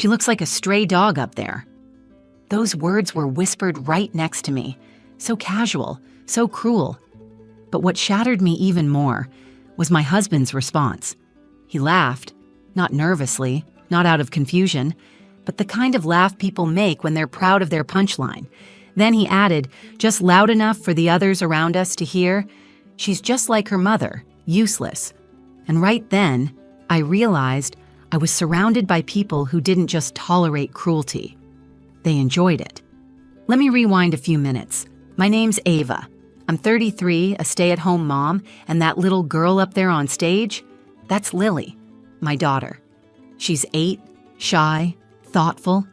She looks like a stray dog up there." Those words were whispered right next to me, so casual, so cruel. But what shattered me even more was my husband's response. He laughed, not nervously, not out of confusion, but the kind of laugh people make when they're proud of their punchline. Then he added, just loud enough for the others around us to hear, "She's just like her mother, useless." And right then, I realized I was surrounded by people who didn't just tolerate cruelty. They enjoyed it. Let me rewind a few minutes. My name's Ava. I'm 33, a stay-at-home mom, and that little girl up there on stage, that's Lily, my daughter. She's 8, shy, thoughtful,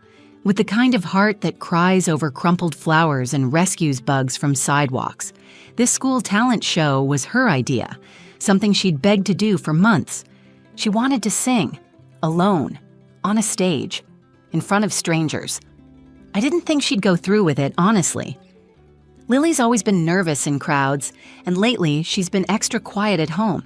with the kind of heart that cries over crumpled flowers and rescues bugs from sidewalks. This school talent show was her idea, something she'd begged to do for months. She wanted to sing, alone, on a stage, in front of strangers. I didn't think she'd go through with it, honestly. Lily's always been nervous in crowds, and lately she's been extra quiet at home.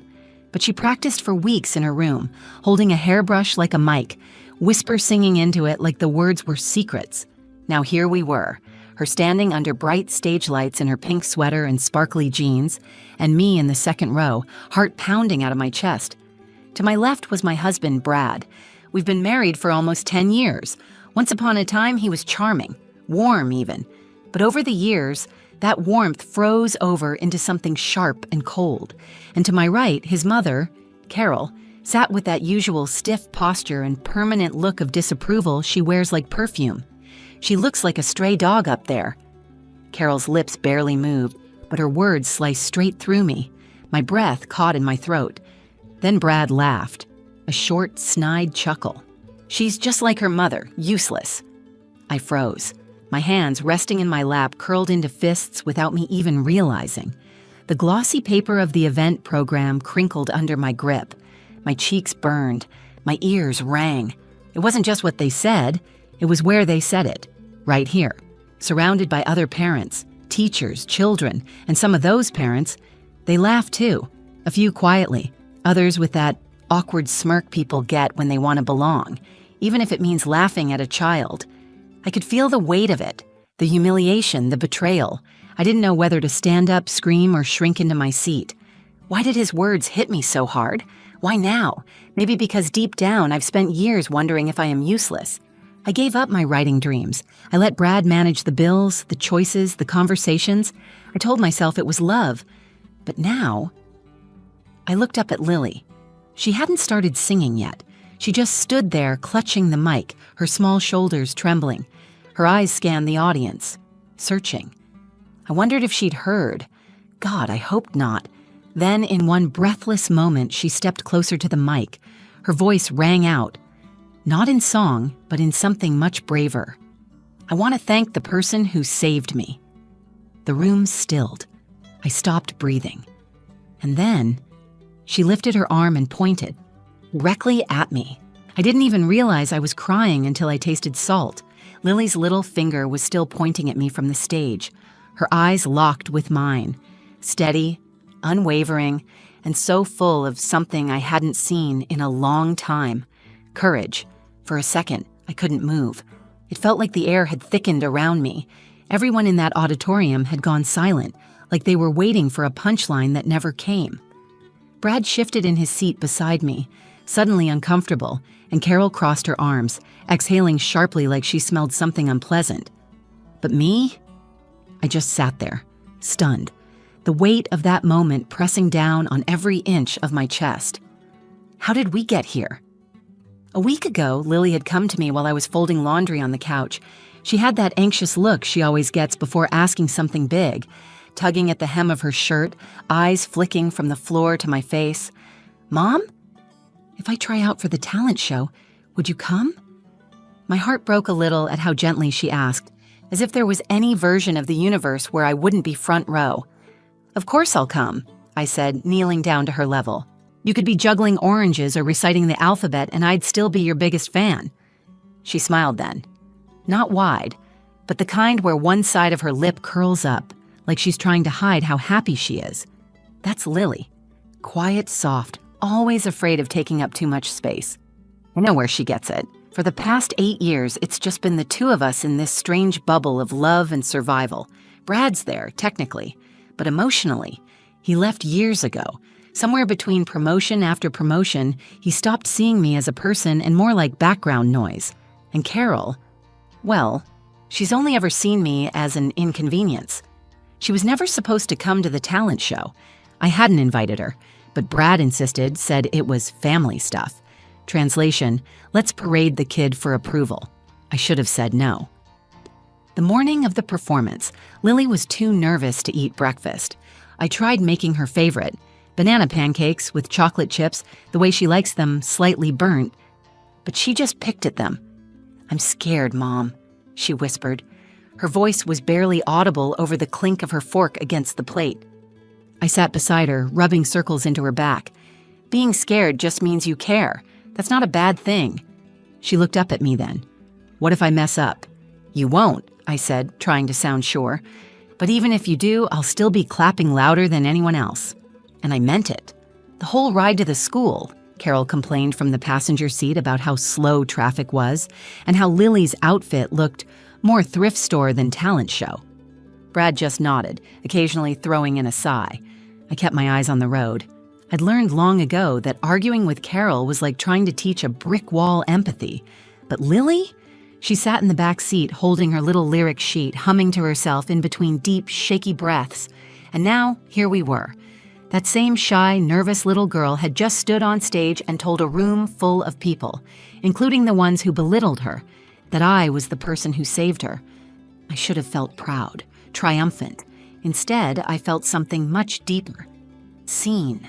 But she practiced for weeks in her room, holding a hairbrush like a mic, whisper singing into it like the words were secrets. Now here we were, her standing under bright stage lights in her pink sweater and sparkly jeans, and me in the second row, heart pounding out of my chest. To my left was my husband, Brad. We've been married for almost 10 years. Once upon a time, he was charming, warm even. But over the years, that warmth froze over into something sharp and cold. And to my right, his mother, Carol, sat with that usual stiff posture and permanent look of disapproval she wears like perfume. "She looks like a stray dog up there." Carol's lips barely moved, but her words sliced straight through me. My breath caught in my throat. Then Brad laughed, a short, snide chuckle. "She's just like her mother, useless." I froze, my hands resting in my lap curled into fists without me even realizing. The glossy paper of the event program crinkled under my grip. My cheeks burned, my ears rang. It wasn't just what they said, it was where they said it, right here, surrounded by other parents, teachers, children, and some of those parents, they laughed too, a few quietly, others with that awkward smirk people get when they want to belong, even if it means laughing at a child. I could feel the weight of it, the humiliation, the betrayal. I didn't know whether to stand up, scream, or shrink into my seat. Why did his words hit me so hard? Why now? Maybe because deep down I've spent years wondering if I am useless. I gave up my writing dreams. I let Brad manage the bills, the choices, the conversations. I told myself it was love. But now, I looked up at Lily. She hadn't started singing yet. She just stood there clutching the mic, her small shoulders trembling. Her eyes scanned the audience, searching. I wondered if she'd heard. God, I hoped not. Then, in one breathless moment, she stepped closer to the mic. Her voice rang out, not in song, but in something much braver. "I want to thank the person who saved me." The room stilled. I stopped breathing. And then, she lifted her arm and pointed, directly at me. I didn't even realize I was crying until I tasted salt. Lily's little finger was still pointing at me from the stage. Her eyes locked with mine, steady, unwavering, and so full of something I hadn't seen in a long time. Courage. For a second, I couldn't move. It felt like the air had thickened around me. Everyone in that auditorium had gone silent, like they were waiting for a punchline that never came. Brad shifted in his seat beside me, suddenly uncomfortable, and Carol crossed her arms, exhaling sharply like she smelled something unpleasant. But me? I just sat there, stunned, the weight of that moment pressing down on every inch of my chest. How did we get here? A week ago, Lily had come to me while I was folding laundry on the couch. She had that anxious look she always gets before asking something big, tugging at the hem of her shirt, eyes flicking from the floor to my face. "Mom? If I try out for the talent show, would you come?" My heart broke a little at how gently she asked, as if there was any version of the universe where I wouldn't be front row. "Of course I'll come," I said, kneeling down to her level. "You could be juggling oranges or reciting the alphabet and I'd still be your biggest fan." She smiled then. Not wide, but the kind where one side of her lip curls up, like she's trying to hide how happy she is. That's Lily. Quiet, soft, always afraid of taking up too much space. I know where she gets it. For the past 8 years, it's just been the two of us in this strange bubble of love and survival. Brad's there, technically, but emotionally, he left years ago. Somewhere between promotion after promotion, he stopped seeing me as a person and more like background noise. And Carol, well, she's only ever seen me as an inconvenience. She was never supposed to come to the talent show. I hadn't invited her, but Brad insisted, said it was family stuff. Translation, let's parade the kid for approval. I should have said no. The morning of the performance, Lily was too nervous to eat breakfast. I tried making her favorite, banana pancakes with chocolate chips, the way she likes them slightly burnt, but she just picked at them. "I'm scared, Mom," she whispered. Her voice was barely audible over the clink of her fork against the plate. I sat beside her, rubbing circles into her back. "Being scared just means you care. That's not a bad thing." She looked up at me then. "What if I mess up?" "You won't," I said, trying to sound sure. "But even if you do, I'll still be clapping louder than anyone else." And I meant it. The whole ride to the school, Carol complained from the passenger seat about how slow traffic was and how Lily's outfit looked more thrift store than talent show. Brad just nodded, occasionally throwing in a sigh. I kept my eyes on the road. I'd learned long ago that arguing with Carol was like trying to teach a brick wall empathy. But Lily? She sat in the back seat holding her little lyric sheet, humming to herself in between deep, shaky breaths. And now, here we were. That same shy, nervous little girl had just stood on stage and told a room full of people, including the ones who belittled her, that I was the person who saved her. I should have felt proud, triumphant. Instead, I felt something much deeper. Seen.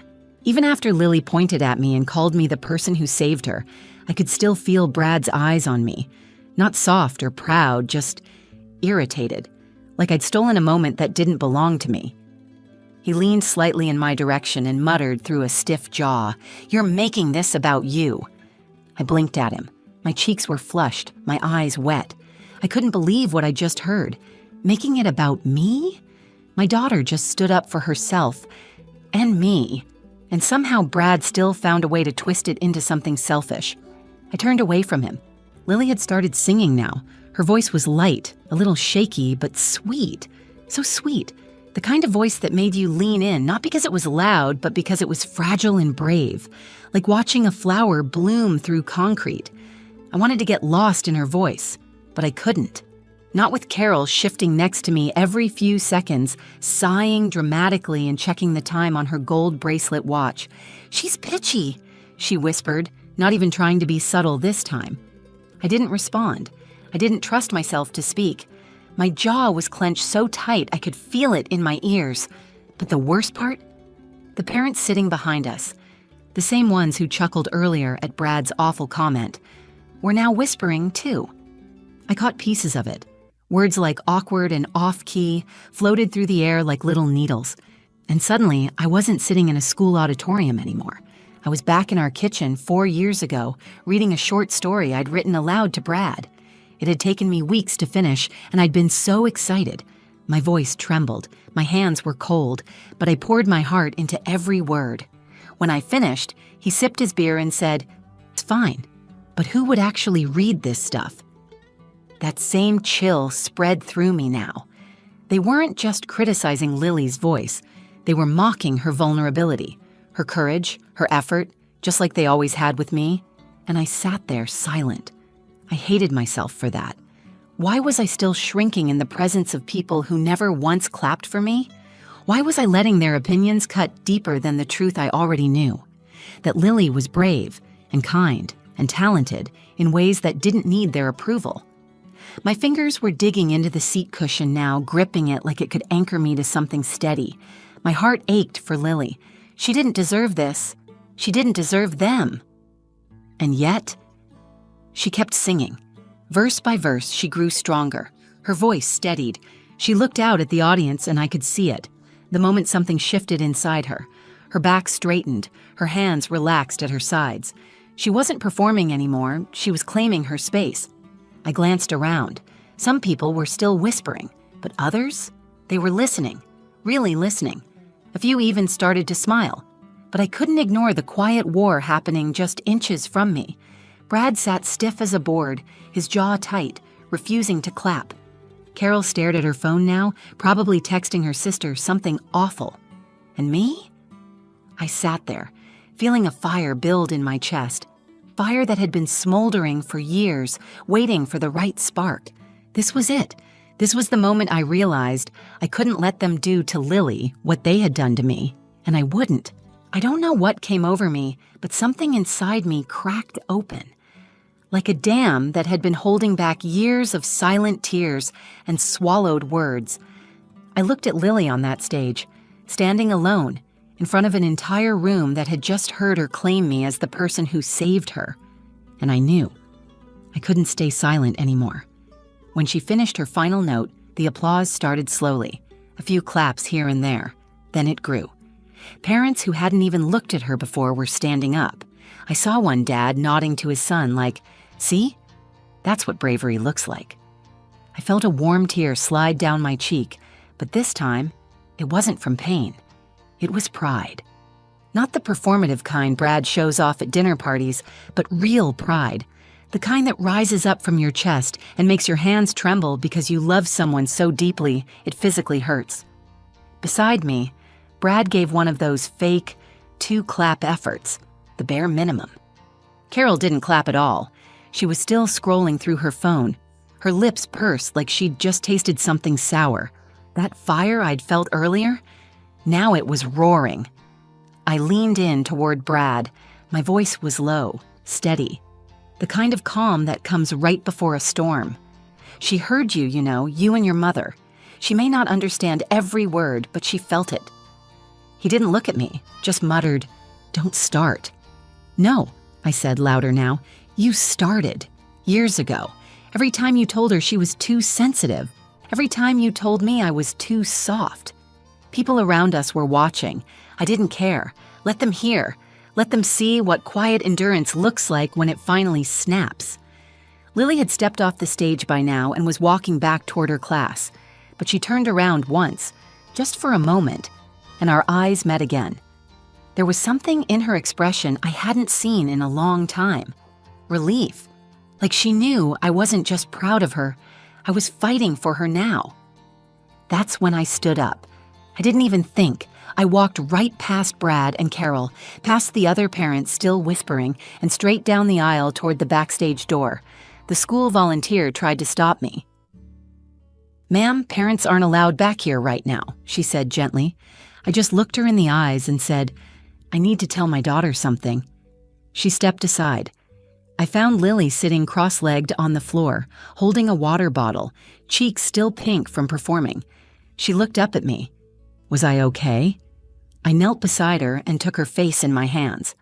Even after Lily pointed at me and called me the person who saved her, I could still feel Brad's eyes on me. Not soft or proud, just irritated, like I'd stolen a moment that didn't belong to me. He leaned slightly in my direction and muttered through a stiff jaw, "You're making this about you." I blinked at him. My cheeks were flushed, my eyes wet. I couldn't believe what I just heard. Making it about me? My daughter just stood up for herself and me, and somehow Brad still found a way to twist it into something selfish. I turned away from him. Lily had started singing now. Her voice was light, a little shaky, but sweet. So sweet. The kind of voice that made you lean in, not because it was loud, but because it was fragile and brave, like watching a flower bloom through concrete. I wanted to get lost in her voice, but I couldn't. Not with Carol shifting next to me every few seconds, sighing dramatically and checking the time on her gold bracelet watch. "She's pitchy," she whispered, not even trying to be subtle this time. I didn't respond. I didn't trust myself to speak. My jaw was clenched so tight I could feel it in my ears. But the worst part? The parents sitting behind us, the same ones who chuckled earlier at Brad's awful comment, were now whispering too. I caught pieces of it. Words like awkward and off-key floated through the air like little needles. And suddenly, I wasn't sitting in a school auditorium anymore. I was back in our kitchen 4 years ago, reading a short story I'd written aloud to Brad. It had taken me weeks to finish, and I'd been so excited. My voice trembled, my hands were cold, but I poured my heart into every word. When I finished, he sipped his beer and said, "It's fine, but who would actually read this stuff?" That same chill spread through me now. They weren't just criticizing Lily's voice. They were mocking her vulnerability, her courage, her effort, just like they always had with me. And I sat there silent. I hated myself for that. Why was I still shrinking in the presence of people who never once clapped for me? Why was I letting their opinions cut deeper than the truth I already knew? That Lily was brave and kind and talented in ways that didn't need their approval. My fingers were digging into the seat cushion now, gripping it like it could anchor me to something steady. My heart ached for Lily. She didn't deserve this. She didn't deserve them. And yet, she kept singing. Verse by verse, she grew stronger. Her voice steadied. She looked out at the audience, and I could see it. The moment something shifted inside her. Her back straightened. Her hands relaxed at her sides. She wasn't performing anymore. She was claiming her space. I glanced around. Some people were still whispering, but others? They were listening, really listening. A few even started to smile. But I couldn't ignore the quiet war happening just inches from me. Brad sat stiff as a board, his jaw tight, refusing to clap. Carol stared at her phone now, probably texting her sister something awful. And me? I sat there, feeling a fire build in my chest. Fire that had been smoldering for years, waiting for the right spark. This was it. This was the moment I realized I couldn't let them do to Lily what they had done to me, and I wouldn't. I don't know what came over me, but something inside me cracked open. Like a dam that had been holding back years of silent tears and swallowed words. I looked at Lily on that stage, standing alone, in front of an entire room that had just heard her claim me as the person who saved her. And I knew. I couldn't stay silent anymore. When she finished her final note, the applause started slowly, a few claps here and there. Then it grew. Parents who hadn't even looked at her before were standing up. I saw one dad nodding to his son like, "See? That's what bravery looks like." I felt a warm tear slide down my cheek, but this time, it wasn't from pain. It was pride. Not the performative kind Brad shows off at dinner parties, but real pride. The kind that rises up from your chest and makes your hands tremble because you love someone so deeply it physically hurts. Beside me, Brad gave one of those fake, two-clap efforts, the bare minimum. Carol didn't clap at all. She was still scrolling through her phone. Her lips pursed like she'd just tasted something sour. That fire I'd felt earlier? Now it was roaring. I leaned in toward Brad. My voice was low, steady. The kind of calm that comes right before a storm. She heard you, you and your mother. She may not understand every word, but she felt it. He didn't look at me, just muttered, "Don't start." "No," I said louder now. "You started. Years ago. Every time you told her she was too sensitive. Every time you told me I was too soft. People around us were watching. I didn't care. Let them hear. Let them see what quiet endurance looks like when it finally snaps." Lily had stepped off the stage by now and was walking back toward her class. But she turned around once, just for a moment, and our eyes met again. There was something in her expression I hadn't seen in a long time. Relief. Like she knew I wasn't just proud of her, I was fighting for her now. That's when I stood up. I didn't even think. I walked right past Brad and Carol, past the other parents still whispering, and straight down the aisle toward the backstage door. The school volunteer tried to stop me. "Ma'am, parents aren't allowed back here right now," she said gently. I just looked her in the eyes and said, "I need to tell my daughter something." She stepped aside. I found Lily sitting cross-legged on the floor, holding a water bottle, cheeks still pink from performing. She looked up at me. Was I okay? I knelt beside her and took her face in my hands.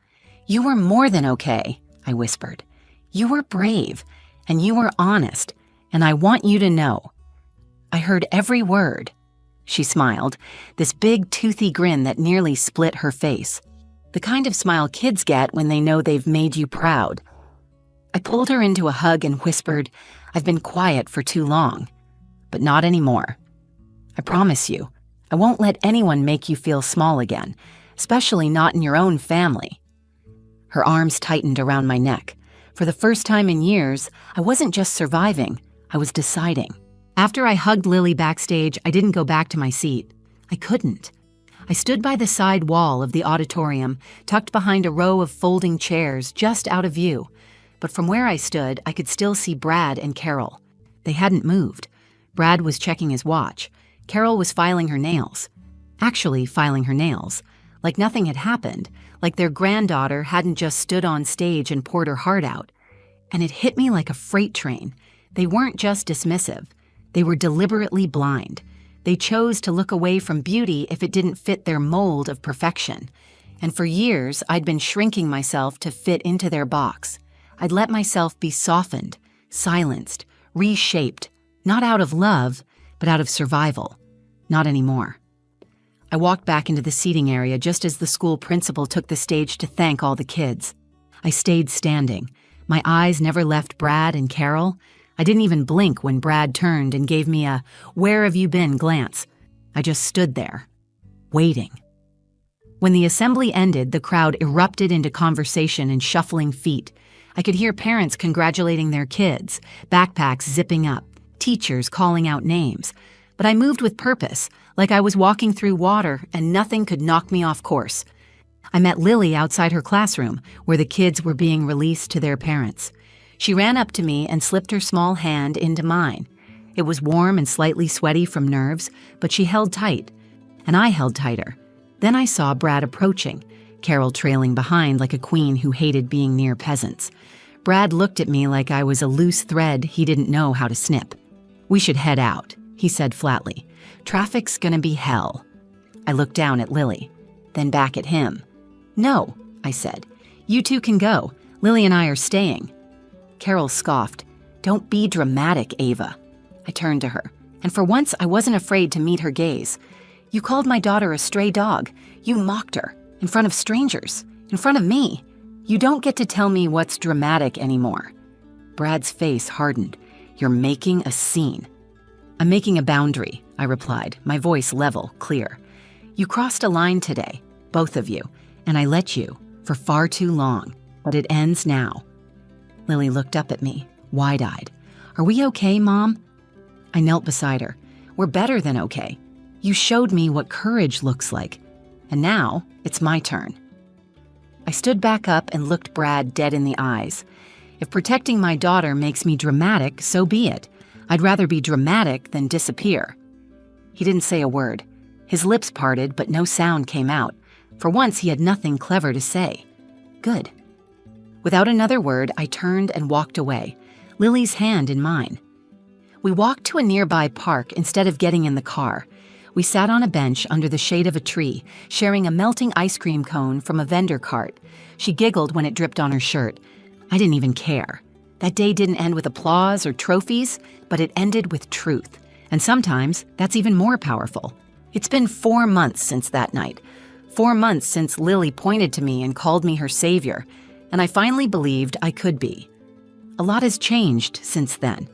"You were more than okay," I whispered. "You were brave, and you were honest, and I want you to know." I heard every word. She smiled, this big toothy grin that nearly split her face. The kind of smile kids get when they know they've made you proud. I pulled her into a hug and whispered, "I've been quiet for too long, but not anymore. I promise you, I won't let anyone make you feel small again, especially not in your own family." Her arms tightened around my neck. For the first time in years, I wasn't just surviving, I was deciding. After I hugged Lily backstage, I didn't go back to my seat. I couldn't. I stood by the side wall of the auditorium, tucked behind a row of folding chairs just out of view. But from where I stood, I could still see Brad and Carol. They hadn't moved. Brad was checking his watch. Carol was filing her nails. Actually filing her nails. Like nothing had happened. Like their granddaughter hadn't just stood on stage and poured her heart out. And it hit me like a freight train. They weren't just dismissive. They were deliberately blind. They chose to look away from beauty if it didn't fit their mold of perfection. And for years, I'd been shrinking myself to fit into their box. I'd let myself be softened, silenced, reshaped, not out of love, but out of survival. Not anymore. I walked back into the seating area just as the school principal took the stage to thank all the kids. I stayed standing. My eyes never left Brad and Carol. I didn't even blink when Brad turned and gave me a "where have you been" glance. I just stood there, waiting. When the assembly ended, the crowd erupted into conversation and shuffling feet. I could hear parents congratulating their kids, backpacks zipping up, teachers calling out names. But I moved with purpose, like I was walking through water and nothing could knock me off course. I met Lily outside her classroom, where the kids were being released to their parents. She ran up to me and slipped her small hand into mine. It was warm and slightly sweaty from nerves, but she held tight, and I held tighter. Then I saw Brad approaching, Carol trailing behind like a queen who hated being near peasants. Brad looked at me like I was a loose thread he didn't know how to snip. "We should head out," he said flatly. "Traffic's gonna be hell." I looked down at Lily, then back at him. "No," I said. "You two can go. Lily and I are staying." Carol scoffed. "Don't be dramatic, Ava." I turned to her, and for once I wasn't afraid to meet her gaze. "You called my daughter a stray dog. You mocked her, in front of strangers, in front of me. You don't get to tell me what's dramatic anymore." Brad's face hardened. "You're making a scene." "I'm making a boundary," I replied, my voice level, clear. "You crossed a line today, both of you, and I let you, for far too long, but it ends now." Lily looked up at me, wide-eyed. "Are we okay, Mom?" I knelt beside her. "We're better than okay. You showed me what courage looks like, and now it's my turn." I stood back up and looked Brad dead in the eyes. If protecting my daughter makes me dramatic, so be it. I'd rather be dramatic than disappear. He didn't say a word. His lips parted, but no sound came out. For once, he had nothing clever to say. Good. Without another word, I turned and walked away, Lily's hand in mine. We walked to a nearby park instead of getting in the car. We sat on a bench under the shade of a tree, sharing a melting ice cream cone from a vendor cart. She giggled when it dripped on her shirt. I didn't even care. That day didn't end with applause or trophies, but it ended with truth. And sometimes that's even more powerful. It's been 4 months since that night. 4 months since Lily pointed to me and called me her savior, and I finally believed I could be. A lot has changed since then.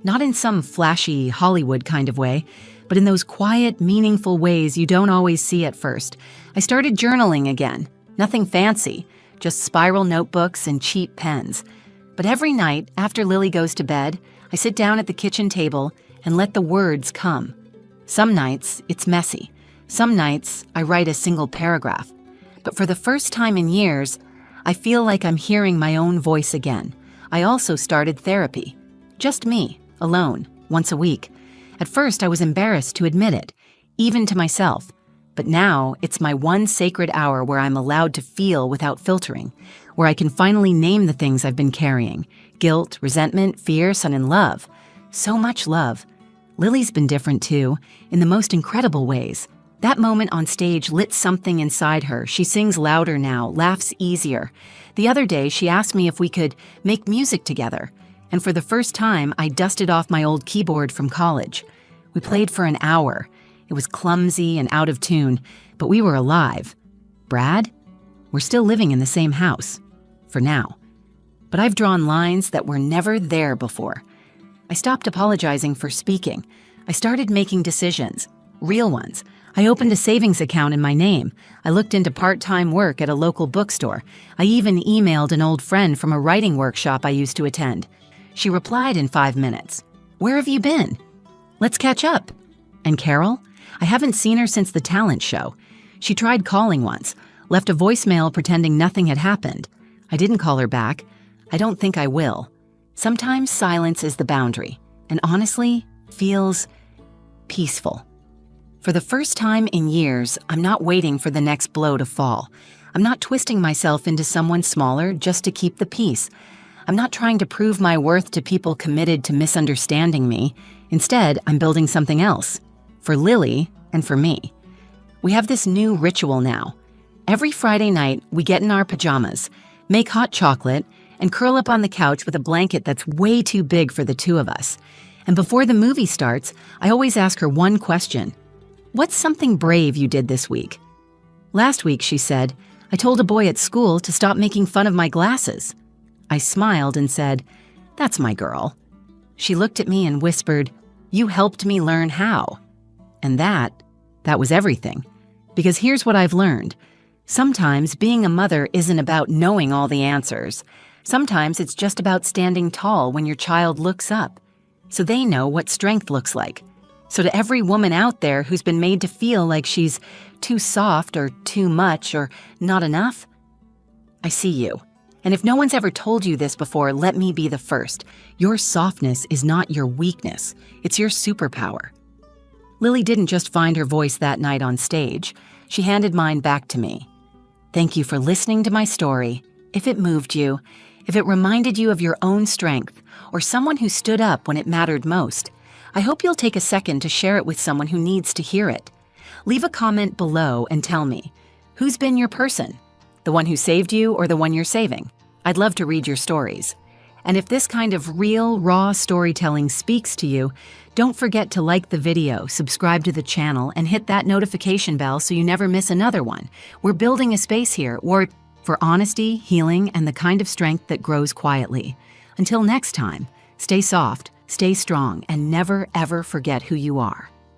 Not in some flashy Hollywood kind of way, but in those quiet, meaningful ways you don't always see at first. I started journaling again. Nothing fancy, just spiral notebooks and cheap pens. But every night, after Lily goes to bed, I sit down at the kitchen table and let the words come. Some nights, it's messy. Some nights, I write a single paragraph. But for the first time in years, I feel like I'm hearing my own voice again. I also started therapy. Just me, alone, once a week. At first, I was embarrassed to admit it, even to myself. But now, it's my one sacred hour where I'm allowed to feel without filtering, where I can finally name the things I've been carrying. Guilt, resentment, fear, and in love. So much love. Lily's been different too, in the most incredible ways. That moment on stage lit something inside her. She sings louder now, laughs easier. The other day, she asked me if we could make music together. And for the first time, I dusted off my old keyboard from college. We played for an hour. It was clumsy and out of tune, but we were alive. Brad? We're still living in the same house. For now. But I've drawn lines that were never there before. I stopped apologizing for speaking. I started making decisions. Real ones. I opened a savings account in my name. I looked into part-time work at a local bookstore. I even emailed an old friend from a writing workshop I used to attend. She replied in 5 minutes. "Where have you been?" "Let's catch up." And Carol? I haven't seen her since the talent show. She tried calling once, left a voicemail pretending nothing had happened. I didn't call her back. I don't think I will. Sometimes silence is the boundary, and honestly, feels peaceful. For the first time in years, I'm not waiting for the next blow to fall. I'm not twisting myself into someone smaller just to keep the peace. I'm not trying to prove my worth to people committed to misunderstanding me. Instead, I'm building something else. For Lily and for me. We have this new ritual now. Every Friday night, we get in our pajamas, make hot chocolate, and curl up on the couch with a blanket that's way too big for the two of us. And before the movie starts, I always ask her one question. "What's something brave you did this week?" Last week, she said, "I told a boy at school to stop making fun of my glasses." I smiled and said, "That's my girl." She looked at me and whispered, "You helped me learn how." And that was everything. Because here's what I've learned. Sometimes being a mother isn't about knowing all the answers. Sometimes it's just about standing tall when your child looks up, so they know what strength looks like. So to every woman out there who's been made to feel like she's too soft or too much or not enough, I see you. And if no one's ever told you this before, let me be the first. Your softness is not your weakness. It's your superpower. Lily didn't just find her voice that night on stage. She handed mine back to me. Thank you for listening to my story. If it moved you, if it reminded you of your own strength, or someone who stood up when it mattered most, I hope you'll take a second to share it with someone who needs to hear it. Leave a comment below and tell me, who's been your person? The one who saved you or the one you're saving? I'd love to read your stories. And if this kind of real, raw storytelling speaks to you, don't forget to like the video, subscribe to the channel, and hit that notification bell so you never miss another one. We're building a space here for honesty, healing, and the kind of strength that grows quietly. Until next time, stay soft, stay strong, and never ever forget who you are.